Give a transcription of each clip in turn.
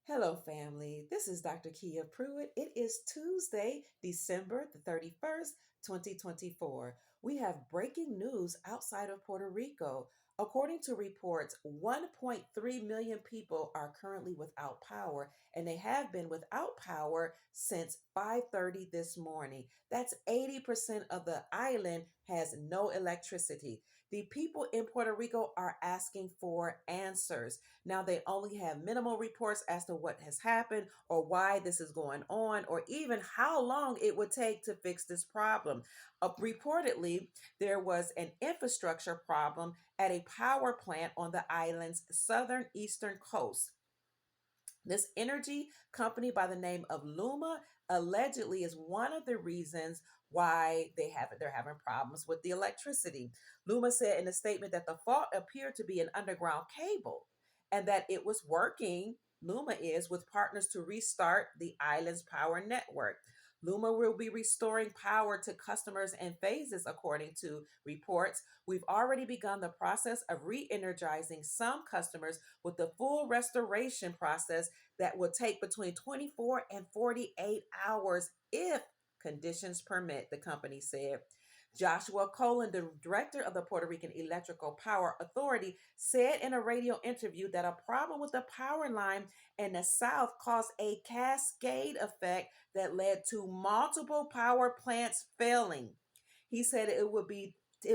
Hello, family. This is Dr. Kia Pruitt. It is Tuesday, December the 31st, 2024. We have breaking news outside of Puerto Rico. According to reports, 1.3 million people are currently without power, and they have been without power since 5:30 this morning. That's 80% of the island has no electricity. The people in Puerto Rico are asking for answers. Now, they only have minimal reports as to what has happened or why this is going on or even how long it would take to fix this problem. Reportedly, there was an infrastructure problem at a power plant on the island's southern eastern coast. This energy company by the name of Luma allegedly is one of the reasons why they're having problems with the electricity. Luma said in a statement that the fault appeared to be an underground cable and that it was working. Luma is with partners to restart the island's power network. Luma will be restoring power to customers in phases, according to reports. We've already begun the process of re energizing some customers with the full restoration process that will take between 24 and 48 hours if conditions permit, the company said. Joshua Colin, the director of the Puerto Rican Electrical Power Authority, said in a radio interview that a problem with the power line in the south caused a cascade effect that led to multiple power plants failing. He said it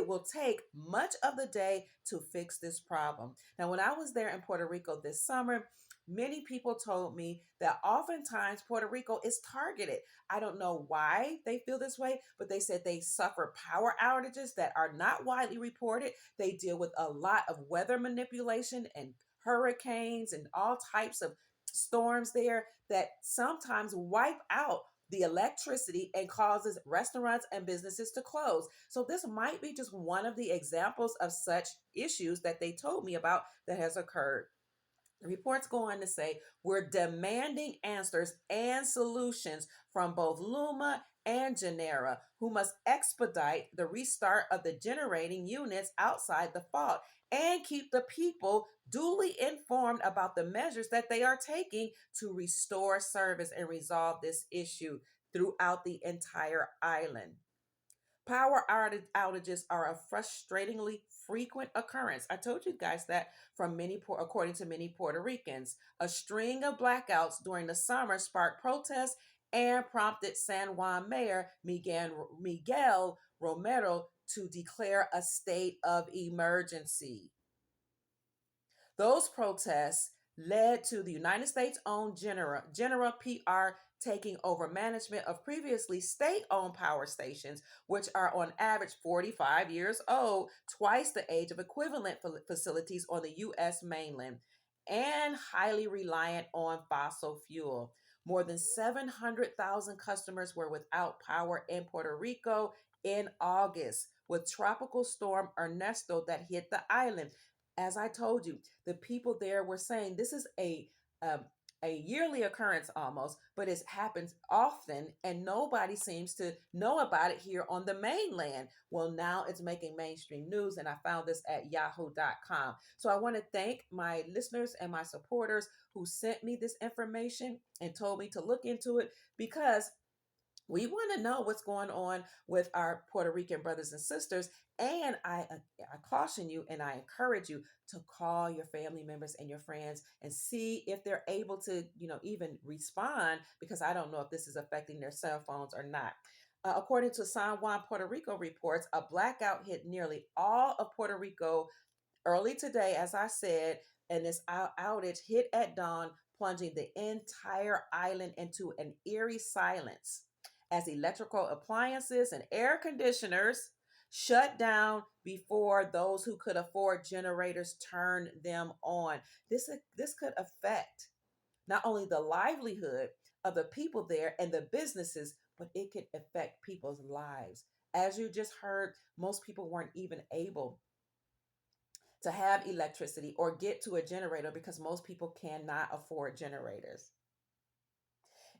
will take much of the day to fix this problem. Now, when I was there in Puerto Rico this summer, many people told me that oftentimes Puerto Rico is targeted. I don't know why they feel this way, but they said they suffer power outages that are not widely reported. They deal with a lot of weather manipulation and hurricanes and all types of storms there that sometimes wipe out the electricity and causes restaurants and businesses to close. So this might be just one of the examples of such issues that they told me about that has occurred. The reports go on to say we're demanding answers and solutions from both Luma and Genera, who must expedite the restart of the generating units outside the fault and keep the people duly informed about the measures that they are taking to restore service and resolve this issue throughout the entire island. Power outages are a frustratingly frequent occurrence. I told you guys that according to many Puerto Ricans. A string of blackouts during the summer sparked protests and prompted San Juan Mayor Miguel Romero to declare a state of emergency. Those protests led to the United States owned Genera PR taking over management of previously state owned power stations, which are on average 45 years old, twice the age of equivalent facilities on the U.S. mainland, and highly reliant on fossil fuel. More than 700,000 customers were without power in Puerto Rico in August, with Tropical Storm Ernesto that hit the island. As I told you, the people there were saying this is um, a yearly occurrence almost, but it happens often, and nobody seems to know about it here on the mainland. Well, now it's making mainstream news, and I found this at yahoo.com. So I want to thank my listeners and my supporters who sent me this information and told me to look into it because we want to know what's going on with our Puerto Rican brothers and sisters. And I caution you and I encourage you to call your family members and your friends and see if they're able to, even respond, because I don't know if this is affecting their cell phones or not. According to San Juan, Puerto Rico reports, a blackout hit nearly all of Puerto Rico early today, as I said, and this outage hit at dawn, plunging the entire island into an eerie silence as electrical appliances and air conditioners shut down before those who could afford generators turned them on. This could affect not only the livelihood of the people there and the businesses, but it could affect people's lives. As you just heard, most people weren't even able to have electricity or get to a generator because most people cannot afford generators.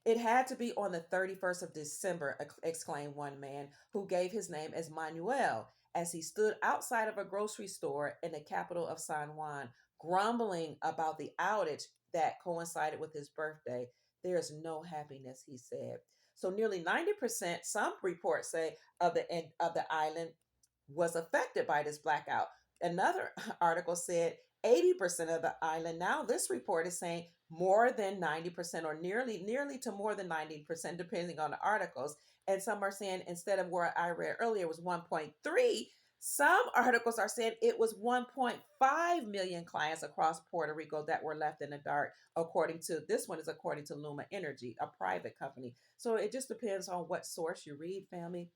It had to be on the 31st of December, exclaimed one man who gave his name as Manuel as he stood outside of a grocery store in the capital of San Juan, grumbling about the outage that coincided with his birthday. There's no happiness, he said. So nearly 90%, some reports say, of the island was affected by this blackout. Another article said 80% of the island. Now this report is saying more than 90% or nearly to more than 90% depending on the articles. And some are saying instead of where I read earlier was 1.3, some articles are saying it was 1.5 million clients across Puerto Rico that were left in the dark, according to this one is according to Luma Energy, a private company. So it just depends on what source you read, family,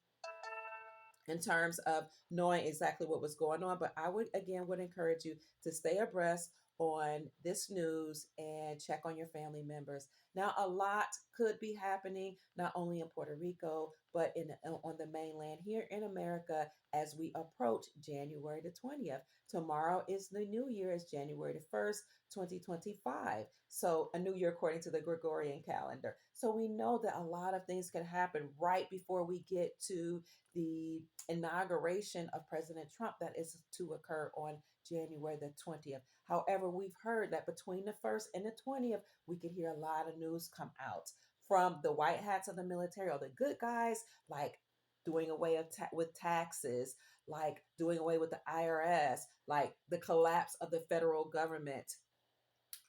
in terms of knowing exactly what was going on. But I would again would encourage you to stay abreast on this news and check on your family members. Now, a lot could be happening not only in Puerto Rico but in on the mainland here in America as we approach January the 20th. Tomorrow is the new year, is January the 1st, 2025. So, a new year according to the Gregorian calendar. So, we know that a lot of things can happen right before we get to the inauguration of President Trump that is to occur on January the 20th. However, we've heard that between the 1st and the 20th, we could hear a lot of news come out from the white hats of the military or the good guys, like doing away with taxes, like doing away with the IRS, like the collapse of the federal government,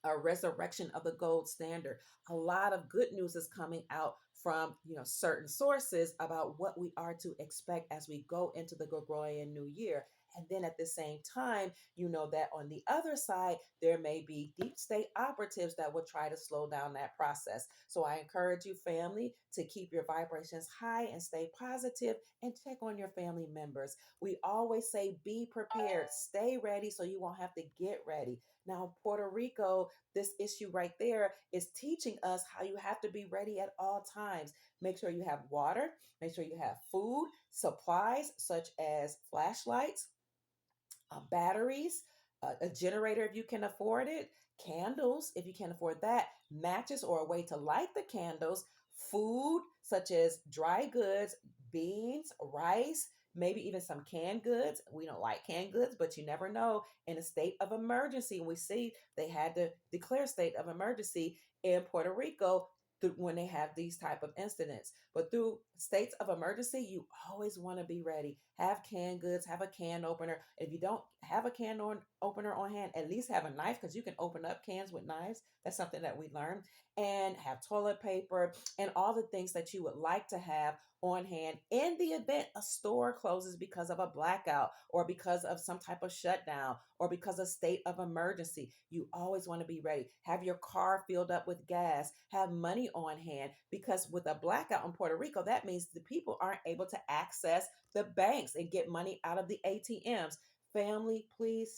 a resurrection of the gold standard. A lot of good news is coming out from certain sources about what we are to expect as we go into the Gregorian New Year. And then at the same time, that on the other side, there may be deep state operatives that will try to slow down that process. So I encourage you, family, to keep your vibrations high and stay positive and check on your family members. We always say be prepared, stay ready so you won't have to get ready. Now, Puerto Rico, this issue right there is teaching us how you have to be ready at all times. Make sure you have water, make sure you have food, supplies such as flashlights, batteries, a generator if you can afford it, candles if you can afford that, matches or a way to light the candles, food such as dry goods, beans, rice, maybe even some canned goods. We don't like canned goods, but you never know. In a state of emergency, we see they had to declare state of emergency in Puerto Rico when they have these type of incidents. But through states of emergency, you always want to be ready. Have canned goods, have a can opener. If you don't have a opener on hand, at least have a knife because you can open up cans with knives. That's something that we learned. And have toilet paper and all the things that you would like to have on hand in the event a store closes because of a blackout or because of some type of shutdown or because of state of emergency. You always want to be ready. Have your car filled up with gas, have money on hand, because with a blackout in Puerto Rico, that means the people aren't able to access the banks and get money out of the ATMs. Family, please